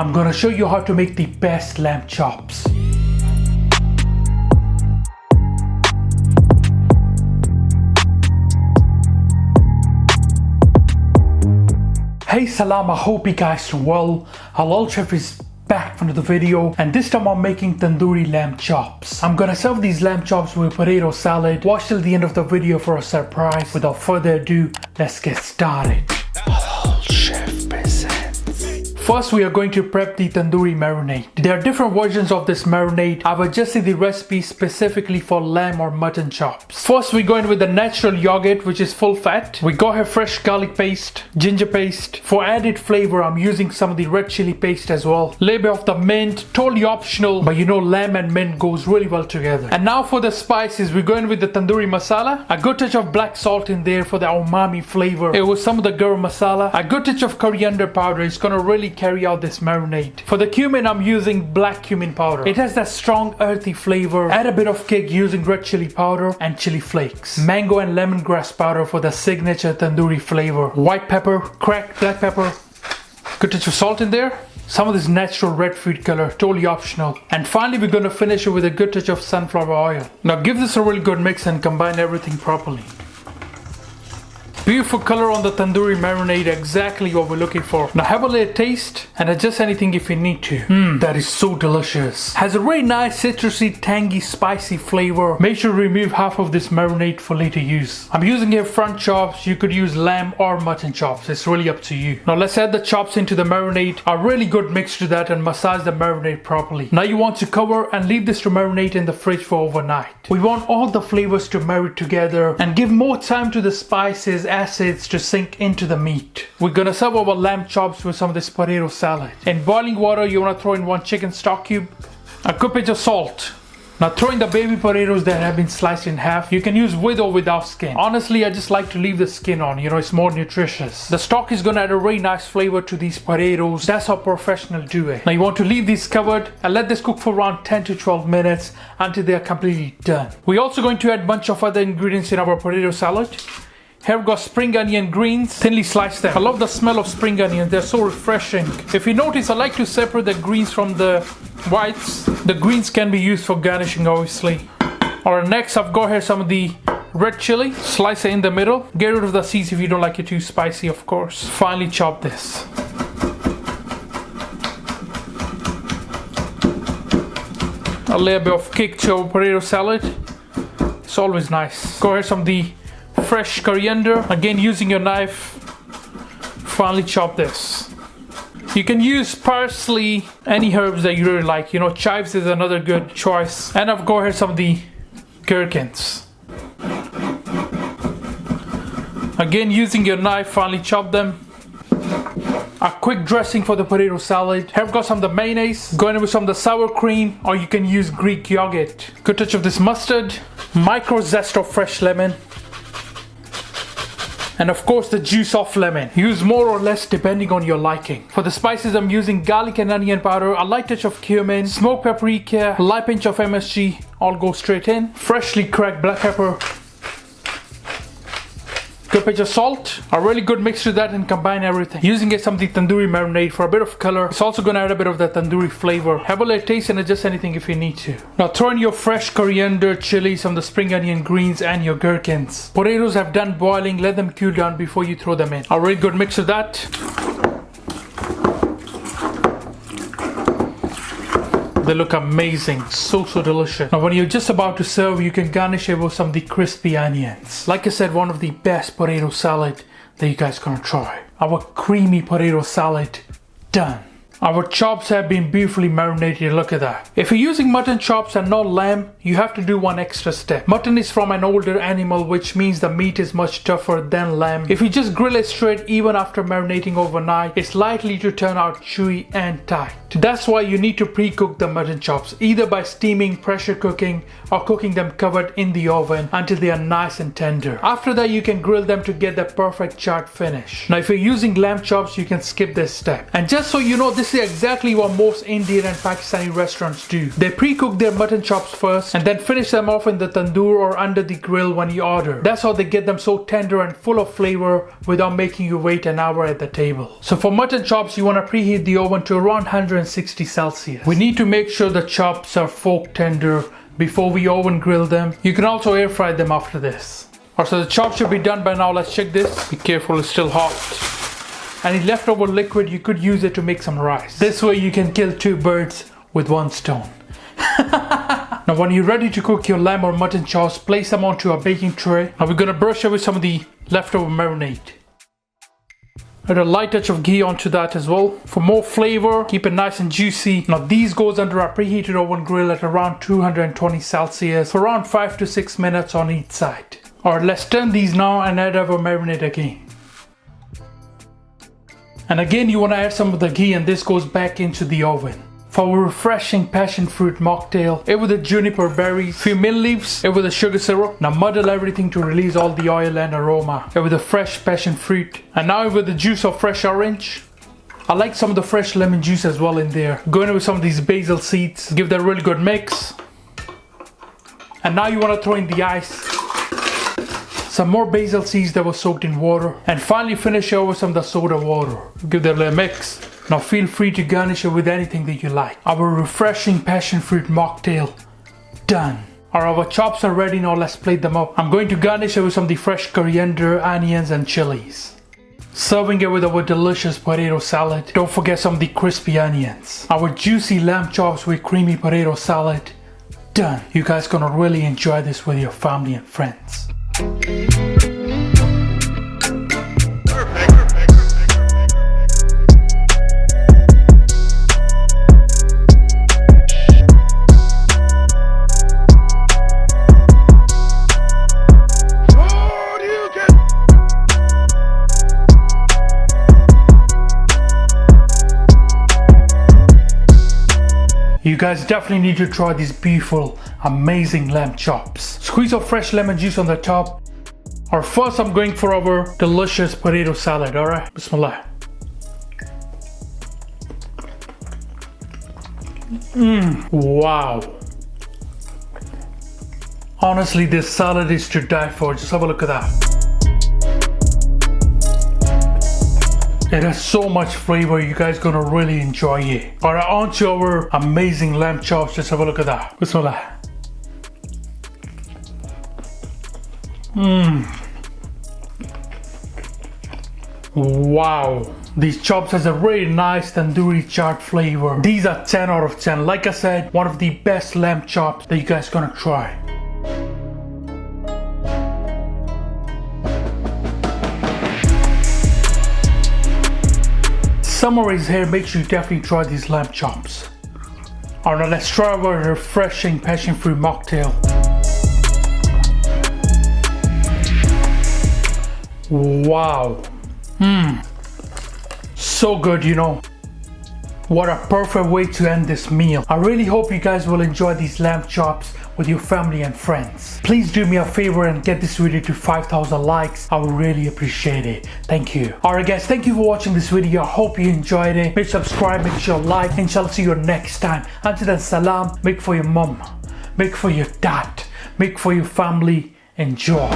I'm gonna show you how to make the best lamb chops. Hey salam, I hope you guys are well. Halal Chef is back from the video, and this time I'm making tandoori lamb chops. I'm gonna serve these lamb chops with potato salad. Watch till the end of the video for a surprise. Without further ado, let's get started. Halal Chef presents. First, we are going to prep the tandoori marinade. There are different versions of this marinade. I've adjusted the recipe specifically for lamb or mutton chops. First, we go in with the natural yogurt, which is full fat. We go here fresh garlic paste, ginger paste. For added flavor, I'm using some of the red chili paste as well. Little bit of the mint, totally optional, but you know lamb and mint goes really well together. And now for the spices, we go in with the tandoori masala. A good touch of black salt in there for the umami flavor. It was some of the garam masala. A good touch of coriander powder. It's gonna really carry out this marinade. For the cumin, I'm using black cumin powder. It has that strong earthy flavor. Add a bit of kick using red chili powder and chili flakes. Mango and lemongrass powder for the signature tandoori flavor. White pepper, cracked black pepper. Good touch of salt in there. Some of this natural red food color, totally optional. And finally, we're going to finish it with a good touch of sunflower oil. Now give this a really good mix and combine everything properly. Beautiful color on the tandoori marinade, exactly what we're looking for. Now have a little taste and adjust anything if you need to. That is so delicious. Has a really nice citrusy, tangy, spicy flavor. Make sure to remove half of this marinade for later use. I'm using here front chops. You could use lamb or mutton chops. It's really up to you. Now let's add the chops into the marinade. A really good mix to that and massage the marinade properly. Now you want to cover and leave this to marinate in the fridge for overnight. We want all the flavors to marry together and give more time to the spices, acids to sink into the meat. We're gonna serve our lamb chops with some of this potato salad. In boiling water, you wanna throw in 1 chicken stock cube, a good pinch of salt. Now throw in the baby potatoes that have been sliced in half. You can use with or without skin. Honestly, I just like to leave the skin on, you know, it's more nutritious. The stock is gonna add a really nice flavor to these potatoes. That's how professionals do it. Now you want to leave these covered and let this cook for around 10 to 12 minutes until they are completely done. We're also going to add a bunch of other ingredients in our potato salad. Here we've got spring onion greens, thinly sliced them. I love the smell of spring onions, they're so refreshing. If you notice, I like to separate the greens from the whites. The greens can be used for garnishing, obviously. Alright, next I've got here some of the red chili. Slice it in the middle. Get rid of the seeds if you don't like it too spicy, of course. Finally chop this. A little bit of kick to our potato salad. It's always nice. Go here some of the fresh coriander, again using your knife. Finally chop this. You can use parsley, any herbs that you really like, you know, chives is another good choice. And I've got here some of the gherkins. Again using your knife, finally chop them. A quick dressing for the potato salad. Here I've got some of the mayonnaise. Going in with some of the sour cream, or you can use Greek yogurt. Good touch of this mustard. Micro zest of fresh lemon. And of course the juice of lemon. Use more or less depending on your liking. For the spices, I'm using garlic and onion powder, a light touch of cumin, smoked paprika, a light pinch of MSG, all go straight in. Freshly cracked black pepper. Good pinch of salt. A really good mix to that and combine everything. Using some of the tandoori marinade for a bit of color. It's also going to add a bit of that tandoori flavor. Have a little taste and adjust anything if you need to. Now throw in your fresh coriander, chili, some of the spring onion greens and your gherkins. Potatoes have done boiling. Let them cool down before you throw them in. A really good mix of that. They look amazing, so delicious. Now when you're just about to serve, you can garnish it with some of the crispy onions. Like I said, one of the best potato salad that you guys gonna try. Our creamy potato salad, done. Our chops have been beautifully marinated, look at that. If you're using mutton chops and not lamb, you have to do one extra step. Mutton is from an older animal, which means the meat is much tougher than lamb. If you just grill it straight, even after marinating overnight, it's likely to turn out chewy and tight. That's why you need to pre-cook the mutton chops, either by steaming, pressure cooking, or cooking them covered in the oven until they are nice and tender. After that, you can grill them to get the perfect charred finish. Now if you're using lamb chops, you can skip this step. And just so you know, this This is exactly what most Indian and Pakistani restaurants do. They pre-cook their mutton chops first and then finish them off in the tandoor or under the grill when you order. That's how they get them so tender and full of flavor without making you wait an hour at the table. So for mutton chops, you want to preheat the oven to around 160 Celsius. We need to make sure the chops are fork tender before we oven grill them. You can also air fry them after this. Alright, so the chops should be done by now. Let's check this. Be careful, it's still hot. Any leftover liquid, you could use it to make some rice. This way you can kill two birds with one stone. Now when you're ready to cook your lamb or mutton chops, place them onto a baking tray. Now we're gonna brush away some of the leftover marinade. Add a light touch of ghee onto that as well. For more flavor, keep it nice and juicy. Now these goes under a preheated oven grill at around 220 Celsius for around 5 to 6 minutes on each side. Alright, let's turn these now and add our marinade again. And again you want to add some of the ghee, and this goes back into the oven. For a refreshing passion fruit mocktail, it with the juniper berries, few mint leaves, it with the sugar syrup. Now muddle everything to release all the oil and aroma. It with the fresh passion fruit. And now with the juice of fresh orange. I like some of the fresh lemon juice as well in there. Going in with some of these basil seeds. Give that a really good mix. And now you want to throw in the ice. Some more basil seeds that were soaked in water. And finally finish over some of the soda water. Give that a little mix. Now feel free to garnish it with anything that you like. Our refreshing passion fruit mocktail, done. Our chops are ready now, let's plate them up. I'm going to garnish it with some of the fresh coriander, onions and chilies. Serving it with our delicious potato salad. Don't forget some of the crispy onions. Our juicy lamb chops with creamy potato salad, done. You guys gonna really enjoy this with your family and friends. You guys definitely need to try these beautiful, amazing lamb chops. Squeeze of fresh lemon juice on the top. Or first I'm going for our delicious potato salad, alright? Bismillah. Wow. Honestly, this salad is to die for. Just have a look at that. It has so much flavor, you guys gonna really enjoy it. Alright, on to our amazing lamb chops. Just have a look at that. Bismillah. Wow. These chops has a really nice tandoori charred flavor. These are 10 out of 10. Like I said, one of the best lamb chops that you guys gonna try. Summer is here, make sure you definitely try these lamb chops. Alright, now let's try our refreshing passion fruit mocktail. Wow. So good, you know. What a perfect way to end this meal. I really hope you guys will enjoy these lamb chops with your family and friends. Please do me a favor and get this video to 5,000 likes. I would really appreciate it. Thank you. Alright guys, thank you for watching this video. I hope you enjoyed it. Make sure subscribe, make sure like, and I'll see you next time. Until then, salam. Make for your mom, make for your dad, make for your family. Enjoy.